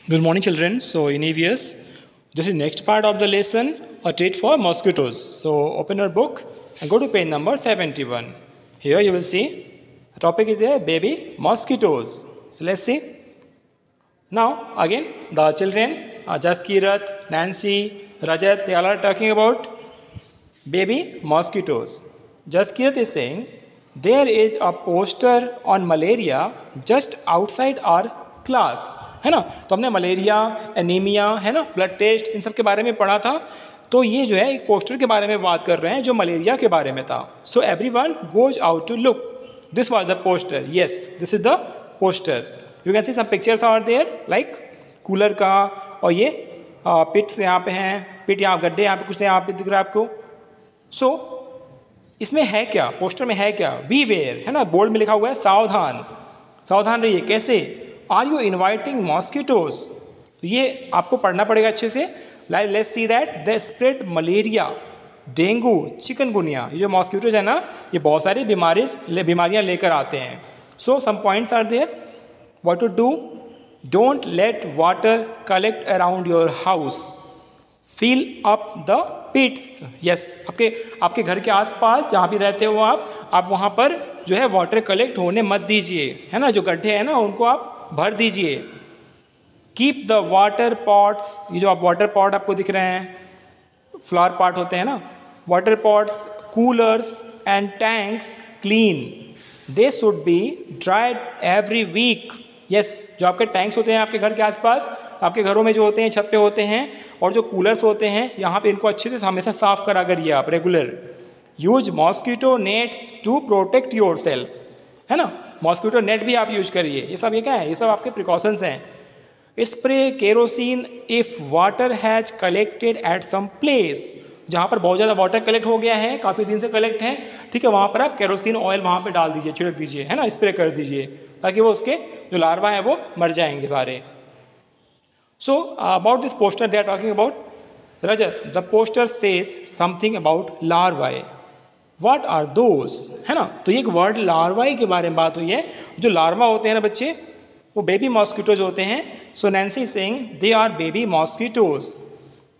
Good morning, children. So, in EVS, this is next part of the lesson, a treat for mosquitoes. So, open your book and go to page number 71. Here you will see the topic is there, baby mosquitoes. So, let's see. Now, again, the children, Jaskirat, Nancy, Rajat, they all are talking about baby mosquitoes. Jaskirat is saying, there is a poster on malaria just outside our class, है ना। तो हमने malaria, anaemia, है ना, blood test, इन सब के बारे में पढ़ा था। तो ये जो है एक पोस्टर के बारे में बात कर रहे हैं जो मलेरिया के बारे में था। So everyone goes out to look, this was the poster, yes this is the poster. You can see some pictures are there like cooler का, और ये पिट्स यहाँ पे हैं, पिट यहाँ गड्ढे यहाँ पे कुछ यहाँ पे दिख रहा है आपको। सो इसमें है क्या, पोस्टर में है क्या, बी वेयर, है ना, बोर्ड में लिखा हुआ है सावधान, सावधान रहिए। कैसे, आर यू इन्वाइटिंग मॉस्किटोज, तो ये आपको पढ़ना पड़ेगा अच्छे से। Let's see that they spread malaria, dengue, chikungunya. ये जो मॉस्किटोज है ना, ये बहुत सारी बीमारियां लेकर आते हैं। So some points are there, what to do, don't let water collect around your house, fill up the pits, yes आपके घर के आसपास जहाँ भी रहते हो आप वहाँ पर जो है वाटर कलेक्ट होने मत दीजिए, है ना। जो गड्ढे हैं ना उनको आप भर दीजिए। कीप द वाटर पॉट्स, ये जो आप वाटर पॉट आपको दिख रहे हैं, फ्लावर पॉट होते हैं ना, water pots, coolers and tanks clean, they should be dried every week, yes जो आपके टैंक्स होते हैं आपके घर के आसपास, आपके घरों में जो होते हैं छत पे होते हैं, और जो कूलर्स होते हैं यहाँ पे, इनको अच्छे से हमेशा साफ करा करिए आप regular. Use mosquito nets to protect yourself, है ना, मॉस्किटो नेट भी आप यूज करिए। ये सब ये क्या है, ये सब आपके प्रिकॉशंस हैं। Spray kerosene if water has collected at some place, जहाँ पर बहुत ज़्यादा वाटर कलेक्ट हो गया है, काफ़ी दिन से कलेक्ट है, ठीक है, वहाँ पर आप केरोसिन ऑयल वहाँ पे डाल दीजिए, छिड़क दीजिए, है ना, स्प्रे कर दीजिए, ताकि वो उसके जो लार्वा हैं वो मर जाएंगे सारे। So about this poster they are talking about, Rajat the poster says something about larvae, what are those, है ना। तो ये एक वर्ड लार्वाई के बारे में बात हुई है। जो लार्वा होते हैं ना बच्चे, वो बेबी मॉस्किटोज होते हैं। So Nancy saying they are baby mosquitoes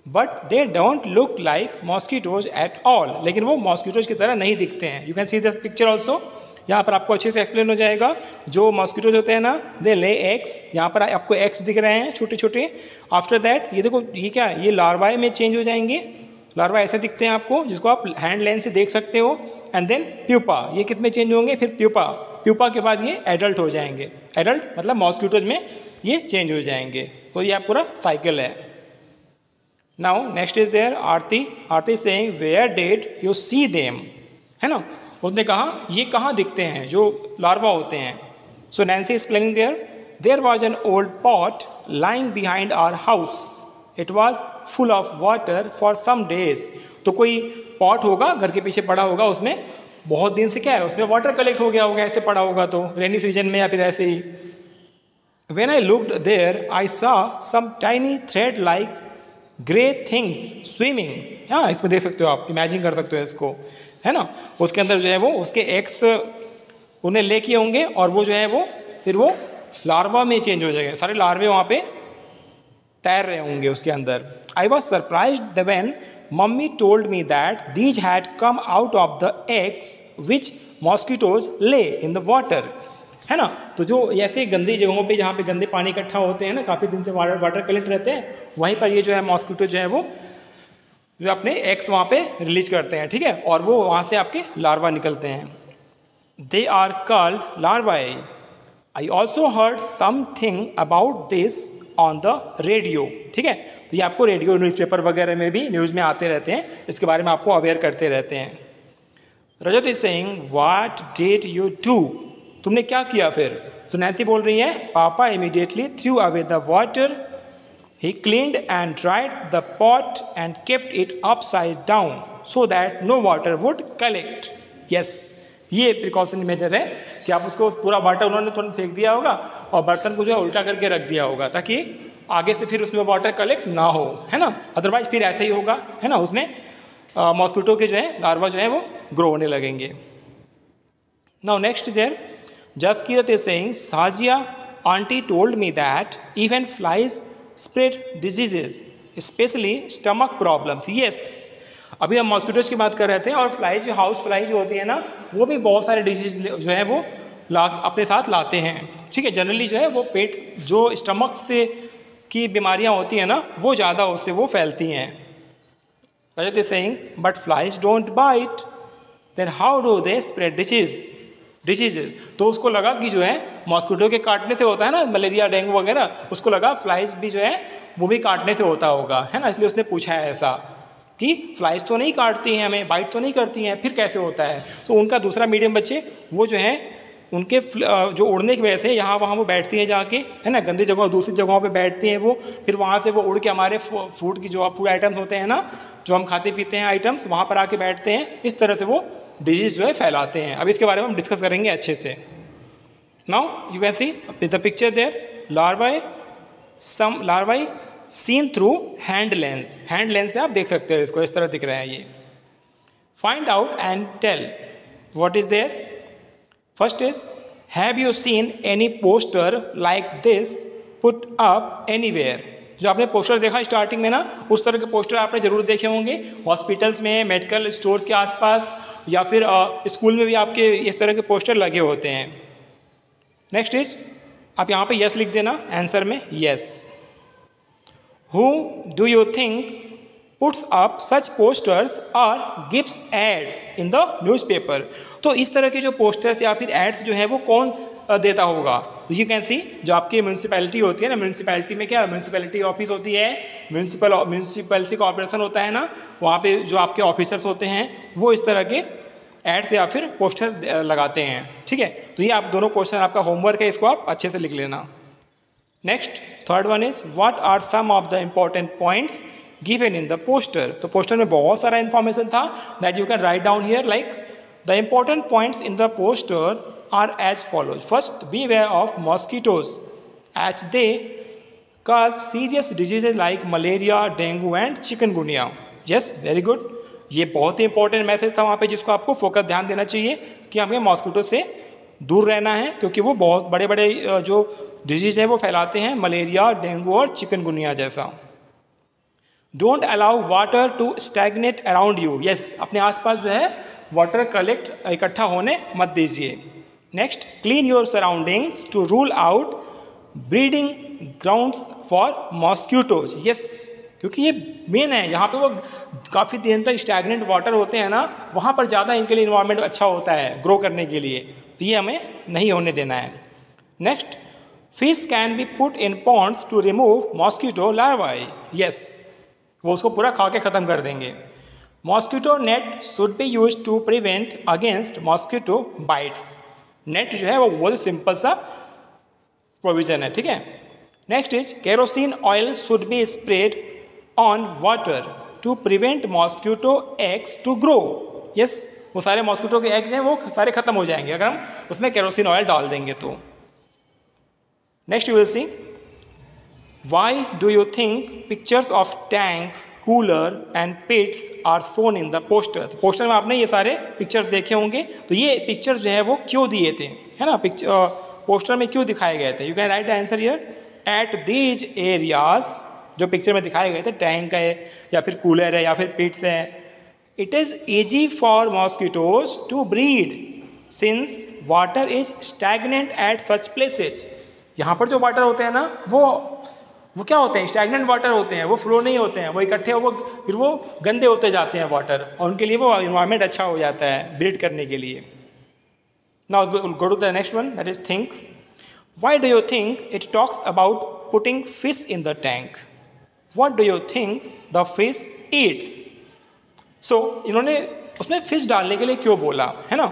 but they don't look like mosquitoes at all, लेकिन वो मॉस्किटोज की तरह नहीं दिखते हैं। You can see this picture also, यहाँ पर आपको अच्छे से एक्सप्लेन हो जाएगा। जो मॉस्किटोज होते हैं ना, दे ले एग्स, यहाँ पर आपको एग्स दिख रहे हैं छोटे छोटे। आफ्टर दैट ये देखो, ये क्या, ये लार्वाए में चेंज हो जाएंगे। लार्वा ऐसे दिखते हैं आपको, जिसको आप हैंड लेंस से देख सकते हो। एंड देन प्यूपा, ये किस में चेंज होंगे, फिर प्यूपा, प्यूपा के बाद ये एडल्ट हो जाएंगे। एडल्ट मतलब मॉस्किटोज में ये चेंज हो जाएंगे। तो ये पूरा साइकिल है। Now next is there Aarti saying where did you see them, है ना, उसने कहा ये कहाँ दिखते हैं जो लार्वा होते हैं। So Nancy explaining there was an old pot lying behind our house, it was full of water for some days. तो कोई पॉट होगा घर के पीछे पड़ा होगा, उसमें बहुत दिन से क्या है, उसमें वाटर कलेक्ट हो गया होगा, ऐसे पड़ा होगा तो रेनी सीजन में या फिर ऐसे ही। When I looked there I saw some tiny thread like grey things swimming, हाँ इसमें देख सकते हो आप, इमेजिन कर सकते हो इसको, है ना। उसके अंदर जो है वो उसके एग्स उन्हें ले किए होंगे, और वो जो है वो फिर वो लार्वा में चेंज हो जाएगा, सारे लार्वे वहाँ पे तैर रहे होंगे उसके अंदर। I was surprised when mummy told me that these had come out of the eggs which mosquitoes ले इन द वाटर, है ना। तो जो ऐसे गंदी जगहों पे जहाँ पे गंदे पानी इकट्ठा होते हैं ना, काफ़ी दिन से वाटर कलेक्ट रहते हैं, वहीं पर ये जो है मॉस्किटो जो है वो जो अपने एग्स वहाँ पे रिलीज करते हैं, ठीक है, और वो वहाँ से आपके लार्वा निकलते हैं। They are called larvae. I also heard something about this on the radio, ठीक है। तो ये आपको रेडियो, न्यूज़पेपर वगैरह में भी न्यूज़ में आते रहते हैं, इसके बारे में आपको अवेयर करते रहते हैं। Rajat is saying what did you do, तुमने क्या किया फिर। सो नैंसी बोल रही है पापा immediately throw away the water, he cleaned and dried the pot and kept it upside down so that no water would collect, yes ये प्रिकॉशन मेजर है कि आप उसको पूरा वाटर उन्होंने तुरंत फेंक दिया होगा और बर्तन को जो है उल्टा करके रख दिया होगा, ताकि आगे से फिर उसमें वाटर कलेक्ट ना हो, है ना, अदरवाइज फिर ऐसे ही होगा, है ना, उसमें मॉस्किटो के जो है लार्वा जो है वो ग्रो होने लगेंगे। Now next there Jaskirat is saying, Sajia auntie told me that even flies spread diseases specially stomach problems. Yes, अभी हम मॉस्किटोज की बात कर रहे थे और फ्लाइज जो हाउस फ्लाइज होती है ना, वो भी बहुत सारे डिजीज जो है वो अपने साथ लाते हैं। ठीक है, जनरली जो है वो पेट जो स्टमक से की बीमारियां होती हैं ना, वो ज़्यादा उससे वो फैलती हैं। Rajat is saying but flies don't bite, then how do they spread diseases. तो उसको लगा कि जो है मॉस्किटो के काटने से होता है ना मलेरिया डेंगू वगैरह, उसको लगा फ्लाइज भी जो है वो भी काटने से होता होगा, है ना, इसलिए उसने पूछा है ऐसा कि फ्लाइज तो नहीं काटती हैं हमें, बाइट तो नहीं करती हैं, फिर कैसे होता है। तो उनका दूसरा मीडियम बच्चे वो जो है उनके जो उड़ने की वजह से यहाँ वहाँ वो बैठती हैं जाके, है ना, गंदी जगह दूसरी जगहों पे बैठती हैं वो, फिर वहाँ से वो उड़ के हमारे फूड की जो फूड आइटम्स होते हैं ना, जो हम खाते पीते हैं आइटम्स, वहाँ पर आके बैठते हैं, इस तरह से वो डिजीज़ जो है फैलाते हैं। अब इसके बारे में हम डिस्कस करेंगे अच्छे से। Now you can see the picture there, larvae seen through hand lens. Hand lens से आप देख सकते हो इसको, इस तरह दिख रहा है ये। Find out and tell what is there. First is have you seen any poster like this put up anywhere. जो आपने पोस्टर देखा स्टार्टिंग में ना, उस तरह के पोस्टर आपने जरूर देखे होंगे हॉस्पिटल्स में, मेडिकल स्टोर्स के आसपास, या फिर स्कूल में भी आपके इस तरह के पोस्टर लगे होते हैं। नेक्स्ट इज आप यहाँ पे यस लिख देना आंसर में, yes. Who do you think puts up such posters or gives ads in the newspaper? तो इस तरह के जो पोस्टर्स या फिर एड्स जो है वो कौन देता होगा। तो यू कैन सी जो आपकी म्यूनसिपैलिटी होती है ना, म्यूनसिपैलिटी में क्या म्यूनसिपैलिटी ऑफिस होती है, म्यूनसिपैलिटी कॉर्पोरेशन होता है ना, वहाँ पे जो आपके ऑफिसर्स होते हैं वो इस तरह के एड्स या फिर पोस्टर लगाते हैं। ठीक है, तो ये आप दोनों क्वेश्चन आपका होमवर्क है, इसको आप अच्छे से लिख लेना। Next third one is what are some of the important points given in the poster. तो पोस्टर में बहुत सारा इंफॉर्मेशन था that you can write down here, like the important points in the poster are as follows. First, be aware of mosquitoes as they cause serious diseases like malaria, dengue and chikungunya. Yes, very good. ये बहुत ही important message था वहाँ पे, जिसको आपको focus ध्यान देना चाहिए कि हमें मॉस्किटो से दूर रहना है, क्योंकि वो बहुत बड़े बड़े जो डिजीज़ है वो फैलाते हैं, मलेरिया, डेंगू और चिकनगुनिया जैसा। Don't allow water to stagnate around you. Yes, अपने आसपास जो है वाटर कलेक्ट इकट्ठा होने मत दीजिए। Next, clean your surroundings to rule out breeding grounds for mosquitoes. Yes, क्योंकि ये मेन है, यहाँ पे वो काफ़ी दिन तक स्टैग्नेंट वाटर होते हैं ना, वहाँ पर ज़्यादा इनके लिए इन्वायरमेंट अच्छा होता है ग्रो करने के लिए, तो ये हमें नहीं होने देना है। Next, fish can be put in ponds to remove mosquito larvae. Yes, वो उसको पूरा खा के ख़त्म कर देंगे। Mosquito net should be use to prevent against mosquito bites. Net जो है वो बहुत सिंपल सा प्रोविजन है। ठीक है, next is kerosene oil should be spread on water to prevent mosquito eggs to grow. Yes, वो सारे मॉस्किटो के एग्स हैं वो सारे खत्म हो जाएंगे अगर हम उसमें केरोसिन ऑयल डाल देंगे तो। Next you will see why do you think pictures of tank, cooler and pits are shown in the poster. तो पोस्टर में आपने ये सारे पिक्चर्स देखे होंगे, तो ये पिक्चर्स जो है वो क्यों दिए थे, है ना, पोस्टर में क्यों दिखाए गए थे। You can right the answer here, at these areas, जो पिक्चर में दिखाए गए थे, टैंक है या फिर कूलर है या फिर पिट्स है, it is easy for mosquitoes to breed since water is stagnant at such places. यहाँ पर जो वाटर होते हैं ना वो क्या होते हैं, स्टैग्नेंट वाटर होते हैं, वो फ्लो नहीं होते हैं, वो इकट्ठे फिर वो गंदे होते जाते हैं वाटर, और उनके लिए वो इन्वायरमेंट अच्छा हो जाता है ब्रीड करने के लिए। Now go to the next one, that is think. Why do you think it talks about putting fish in the tank? What do you think the fish eats? So इन्होंने उसमें fish डालने के लिए क्यों बोला, है ना,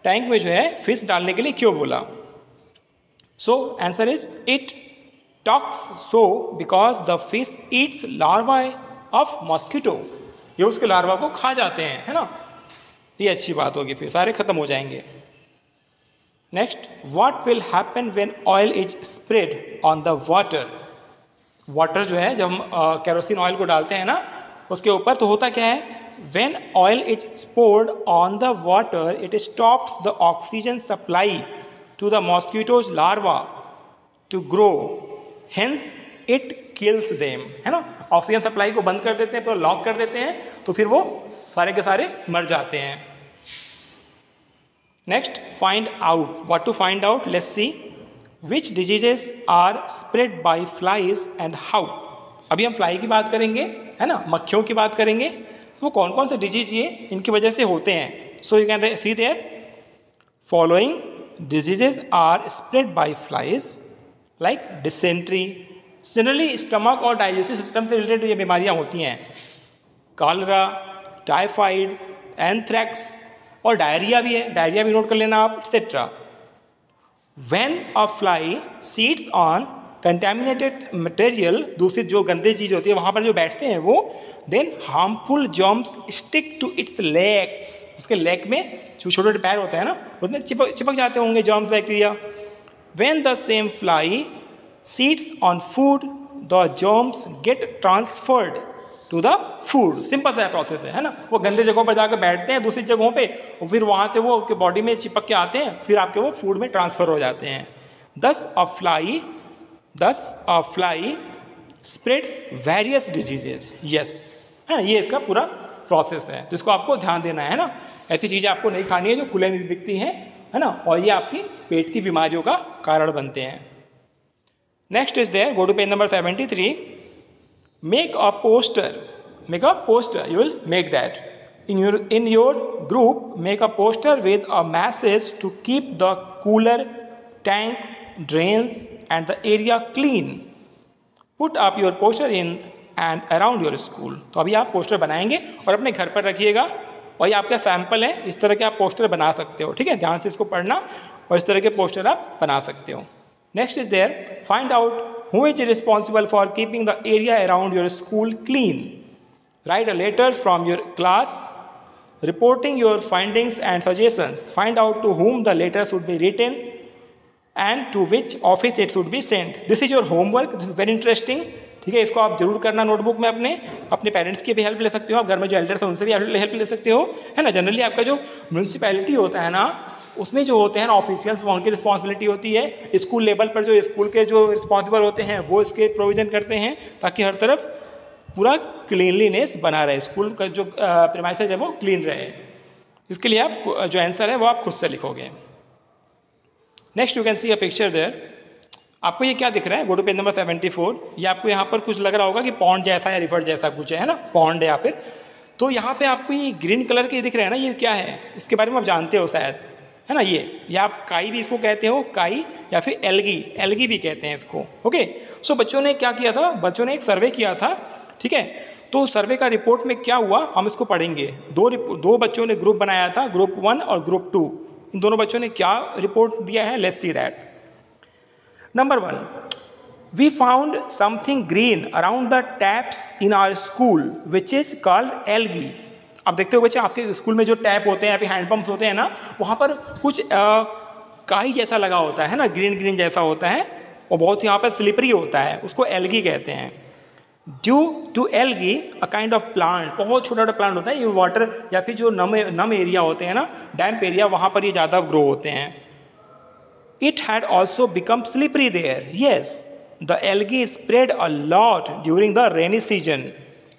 टैंक में जो है फिश डालने के लिए क्यों बोला? So answer is it talks so because the fish eats larvae of mosquito. ये उसके लार्वा को खा जाते हैं, है ना, ये अच्छी बात होगी, फिर सारे खत्म हो जाएंगे। Next, what will happen when oil is spread on the water? Water जो है जब हम केरोसिन ऑयल को डालते हैं ना उसके ऊपर, तो होता क्या है, when oil is spread on the water it stops the oxygen supply to the mosquito's larva to grow. Hence, it kills them, है ना। ऑक्सीजन सप्लाई को बंद कर देते हैं, पूरा लॉक कर देते हैं, तो फिर वो सारे के सारे मर जाते हैं। Next, find out. What to find out, let's see. Which diseases are spread by flies and how. अभी हम फ्लाई की बात करेंगे, है ना, मक्खियों की बात करेंगे। तो वो कौन कौन से डिजीज ये इनकी वजह से होते हैं। So you can see there, following diseases are spread by flies like dysentery. Generally stomach और डाइजेस्टिव सिस्टम से रिलेटेड ये बीमारियां होती हैं। कॉलरा, टाइफाइड, एंथ्रैक्स और डायरिया भी है, डायरिया भी नोट कर लेना आप, etcetera. When a fly seeds on contaminated material, दूसरी जो गंदी चीज़ होती है वहाँ पर जो बैठते हैं वो, then harmful germs stick to its legs. उसके लेग में जो छोटे छोटे पैर होते हैं ना, उसमें चिपक जाते होंगे germs, bacteria. When the same fly seeds on food, the germs get transferred to the food. Simple सा प्रोसेस है ना। वो गंदे जगहों पर जाकर बैठते हैं दूसरी जगहों पे, और फिर वहाँ से वो आपके बॉडी में चिपक के आते हैं, फिर आपके वो फूड में ट्रांसफ़र हो जाते हैं। Thus a fly spreads various diseases. Yes, हाँ, ये इसका पूरा प्रोसेस है, तो इसको आपको ध्यान देना है ना। ऐसी चीज़ें आपको नहीं खानी है जो खुले में बिकती हैं, है ना, और ये आपकी पेट की बीमारियों का कारण बनते हैं। Next is there, go to page number 73। Make a poster, you will make that in your group. Make a poster with a message to keep the cooler, tank, drains and the area clean. Put up your poster in and around your school. तो अभी आप poster बनाएंगे और अपने घर पर रखिएगा, और ये आपका सैम्पल है, इस तरह के आप पोस्टर बना सकते हो, ठीक है। ध्यान से इसको पढ़ना, और इस तरह के पोस्टर आप बना सकते हो। Next is there, find out who is responsible for keeping the area around your school clean. Write a letter from your class reporting your findings and suggestions. Find out to whom the letter should be written and to which office it should be sent. This is your homework. This is very interesting. ठीक है, इसको आप जरूर करना notebook में। अपने parents की भी हेल्प ले सकते हो, आप घर में जो एल्डर्स हैं उनसे भी हेल्प ले सकते हो, है ना। जनरली आपका जो म्यूनसिपैलिटी होता है ना, उसमें जो होते हैं ना ऑफिशियल्स, वो उनकी रिस्पॉन्सिबिलिटी होती है। स्कूल लेवल पर जो स्कूल के जो रिस्पॉन्सिबल होते हैं वो इसके प्रोविज़न करते हैं, ताकि हर तरफ पूरा क्लीनलीनेस बना रहे, स्कूल का जो प्रीमाइसेस है वो क्लीन रहे। इसके लिए आप जो आंसर है वो आप खुद से लिखोगे। Next you can see a picture there. आपको ये क्या दिख रहा है, गो टू पेज नंबर 74। ये आपको यहाँ पर कुछ लग रहा होगा कि पॉन्ड जैसा या रिवर जैसा कुछ है ना, पॉन्ड या फिर, तो यहाँ पे आपको ये ग्रीन कलर के दिख रहे हैं ना, ये क्या है, इसके बारे में आप जानते हो शायद, है ना। ये आप काई भी इसको कहते हो, काई, या फिर एल्गी भी कहते हैं इसको। ओके, सो बच्चों ने क्या किया था, बच्चों ने एक सर्वे किया था, ठीक है। तो सर्वे का रिपोर्ट में क्या हुआ हम इसको पढ़ेंगे। दो बच्चों ने ग्रुप बनाया था, ग्रुप 1 और ग्रुप 2। इन दोनों बच्चों ने क्या रिपोर्ट दिया है, let's see that. Number 1, we found something green around the taps in our school which is called algae. अब देखते हो बच्चे, आपके स्कूल में जो टैप होते हैं या फिर हैंडपम्प्स होते हैं ना, वहाँ पर कुछ काई जैसा लगा होता है ना, ग्रीन जैसा होता है, और बहुत यहाँ पर स्लिपरी होता है, उसको एल्गी कहते हैं। Due to algae a kind of plant, बहुत छोटा छोटा प्लांट होता है, ये वाटर या फिर जो नम एरिया होते हैं ना, डैम्प एरिया, वहाँ पर ये ज़्यादा ग्रो होते हैं। It had also become slippery there. Yes, the algae spread a lot during the rainy season.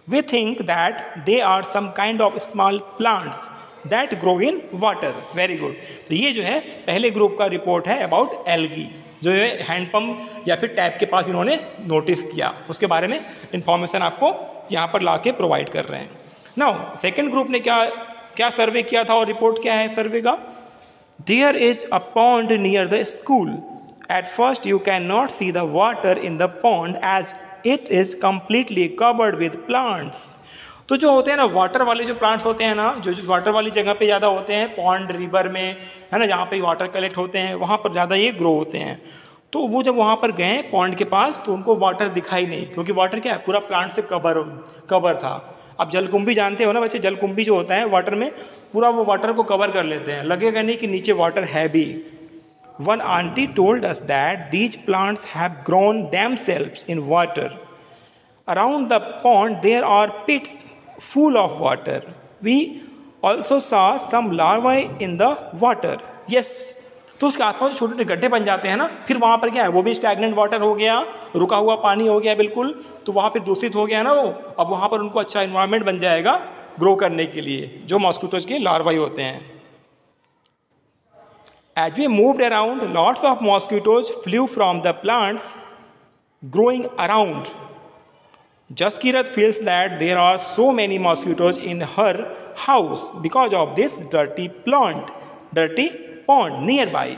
We think that they are some kind of small plants that grow in water. Very good. तो ये जो है पहले group का report है about algae, जो है handpump या फिर टैप के पास इन्होंने नोटिस किया, उसके बारे में इंफॉर्मेशन आपको यहाँ पर ला के प्रोवाइड कर रहे हैं। नाउ सेकेंड ग्रुप ने क्या सर्वे किया था, और रिपोर्ट क्या है सर्वे का। There is a pond near the school. At first you cannot see the water in the pond as it is completely covered with plants. तो जो होते हैं ना वाटर वाले जो प्लांट्स होते हैं ना, जो वाटर वाली जगह पे ज़्यादा होते हैं, पॉन्ड, रिवर में, है ना, जहाँ पे वाटर कलेक्ट होते हैं वहाँ पर ज़्यादा ये ग्रो होते हैं। तो वो जब वहाँ पर गए पॉन्ड के पास, तो उनको वाटर दिखाई नहीं, क्योंकि वाटर क्या है, पूरा प्लांट से कवर था। अब जलकुंभी जानते हो ना बच्चे, जलकुंभी जो होता है वाटर में पूरा वो वाटर को कवर कर लेते हैं, लगेगा नहीं कि नीचे वाटर है भी। One auntie told us that these plants have grown themselves in water. Around the pond there are pits full of water. We also saw some larvae in the water. Yes, तो उसके आसपास छोटे छोटे गड्ढे बन जाते हैं ना, फिर वहाँ पर क्या है, वो भी स्टैग्नेंट वाटर हो गया, रुका हुआ पानी हो गया बिल्कुल, तो वहाँ पर दूषित हो गया ना वो। अब वहाँ पर उनको अच्छा इन्वायरमेंट बन जाएगा ग्रो करने के लिए, जो मॉस्किटोज के लार्वाई होते हैं। As we moved around, lots of mosquitoes flew from the plants growing around. Jaskirat feels that there are so many mosquitoes in her house because of this dirty pond nearby.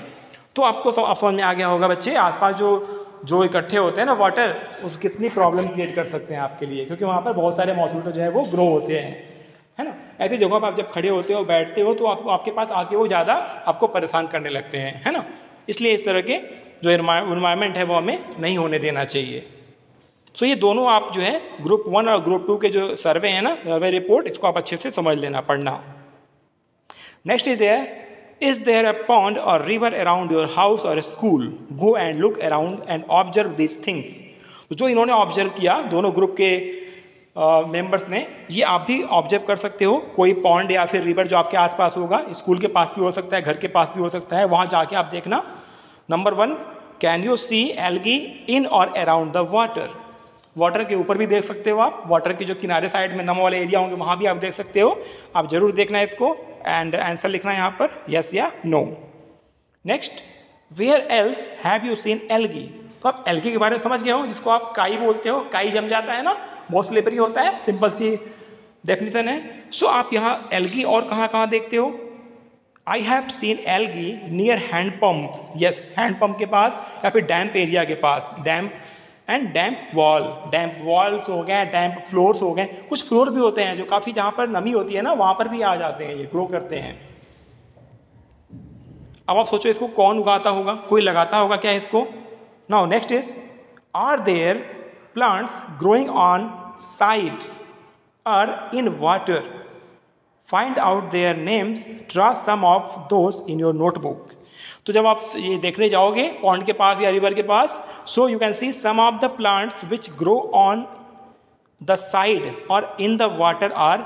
तो आपको समझ में आ गया होगा बच्चे, आसपास जो इकट्ठे होते हैं ना वाटर, उस कितनी प्रॉब्लम क्रिएट कर सकते हैं आपके लिए, क्योंकि वहाँ पर बहुत सारे मॉस्किटो जो है वो ग्रो होते हैं, है ना। ऐसी जगहों पर आप जब खड़े होते हो, बैठते हो, तो आपके पास आके वो ज़्यादा आपको परेशान करने लगते हैं, है ना। इसलिए इस तरह के जो इन्वायरमेंट है वो हमें नहीं होने देना चाहिए। सो ये दोनों आप जो है ग्रुप 1 और ग्रुप 2 के जो सर्वे हैं ना, सर्वे रिपोर्ट, इसको आप अच्छे से समझ लेना, पढ़ना। Next is there a pond और रिवर अराउंड योर हाउस और school, go and look around and observe this things. तो जो इन्होंने ऑब्जर्व किया, दोनों ग्रुप के मेंबर्स ने, ये आप भी ऑब्जर्व कर सकते हो। कोई पॉन्ड या फिर रिवर जो आपके आसपास होगा, स्कूल के पास भी हो सकता है, घर के पास भी हो सकता है, वहाँ जाके आप देखना। Number 1, can you see algae in or around the water. Water के ऊपर भी देख सकते हो आप, वाटर के जो किनारे साइड में नम वाले एरिया होंगे वहाँ भी आप देख सकते हो। आप जरूर देखना है इसको एंड आंसर लिखना है यहाँ पर, यस या no. Next, where else have you seen algae. तो आप एल्गी के बारे में समझ गए हो, जिसको आप काई बोलते हो, काई जम जाता है ना, बहुत स्लिपरी होता है, सिंपल सी डेफिनेशन है। सो आप यहाँ एल्गी और कहाँ कहाँ देखते हो। I have seen algae near hand pumps, yes, hand pump के पास या फिर डैम्प एरिया के पास, डैम्प एंड डैम्प वॉल्स हो गए, डैम्प फ्लोर्स हो गए। कुछ फ्लोर भी होते हैं जो काफ़ी, जहाँ पर नमी होती है ना, वहाँ पर भी आ जाते हैं, ये ग्रो करते हैं। अब आप सोचो इसको कौन उगाता होगा, कोई लगाता होगा क्या इसको। Now next is, are there plants growing on side or in water, find out their names, draw some of those in your notebook. तो जब आप ये देखने जाओगे पॉन्ड के पास या रिवर के पास, so you can see some of the plants which grow on the side or in the water are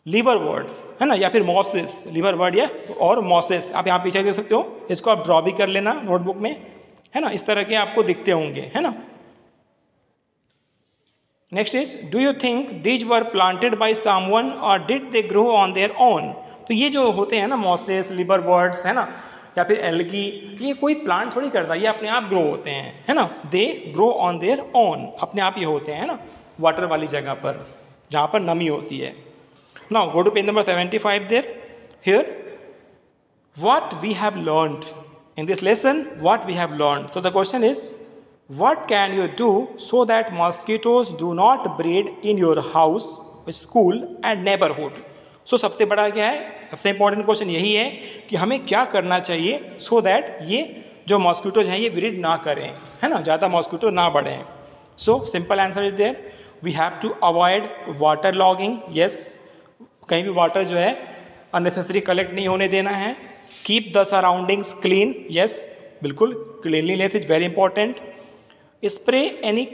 liverworts, है ना, या फिर मॉसेस, लीवरवर्ड या और मॉसेस। आप यहाँ पीछे देख सकते हो, इसको आप ड्रॉ भी कर लेना नोटबुक में, है ना, इस तरह के आपको दिखते होंगे, है ना। Next is, do you think these were planted by someone or did they grow on their own. तो ये जो होते हैं ना मॉसेस, लीवरवर्ड्स, है ना, या फिर एल्गी, ये कोई प्लांट थोड़ी करता, ये अपने आप ग्रो होते हैं, है ना। दे ग्रो ऑन देयर ओन, अपने आप ही होते हैं ना, वाटर वाली जगह पर जहाँ पर नमी होती है। Now go to page number 75 there. Here what we have learned in this lesson, what we have learned. So the question is, what can you do so that mosquitoes do not breed in your house, school and neighbourhood. सो सबसे बड़ा क्या है, सबसे important question यही है कि हमें क्या करना चाहिए सो दैट ये जो मॉस्किटोज हैं ये ब्रीड ना करें, है ना, ज़्यादा मॉस्किटो ना बढ़ें। So simple answer is there, we have to avoid water logging, yes, कहीं भी वाटर जो है अननेसेसरी कलेक्ट नहीं होने देना है। Keep the surroundings clean, yes, बिल्कुल, cleanliness is very important. Spray any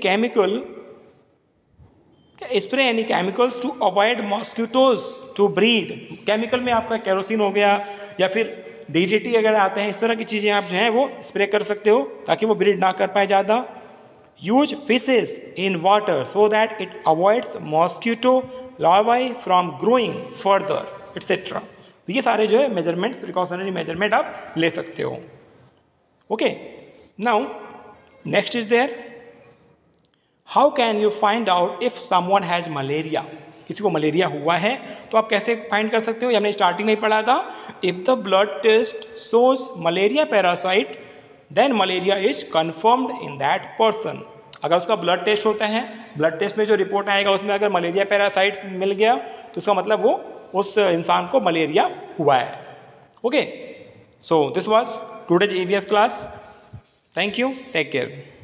chemicals to avoid mosquitoes to breed. Chemical में आपका केरोसिन हो गया या फिर DDT अगर आते हैं, इस तरह की चीज़ें आप जो हैं वो स्प्रे कर सकते हो ताकि वो ब्रीड ना कर पाए ज़्यादा। Use fishes in water so that it avoids mosquito larvae from growing further etcetera. तो ये सारे जो है मेजरमेंट्स, प्रिकॉशनरी मेजरमेंट आप ले सकते हो। Okay, now next is there, how can you find out if someone has malaria. किसी को मलेरिया हुआ है तो आप कैसे फाइंड कर सकते हो, ये हमने स्टार्टिंग में ही पढ़ा था। If the blood test shows malaria parasite then malaria is confirmed in that person. अगर उसका ब्लड टेस्ट होता है, ब्लड टेस्ट में जो रिपोर्ट आएगा उसमें अगर मलेरिया पैरासाइट्स मिल गया तो उसका मतलब वो उस इंसान को मलेरिया हुआ है। Okay, so this was today's EVS class. Thank you, take care.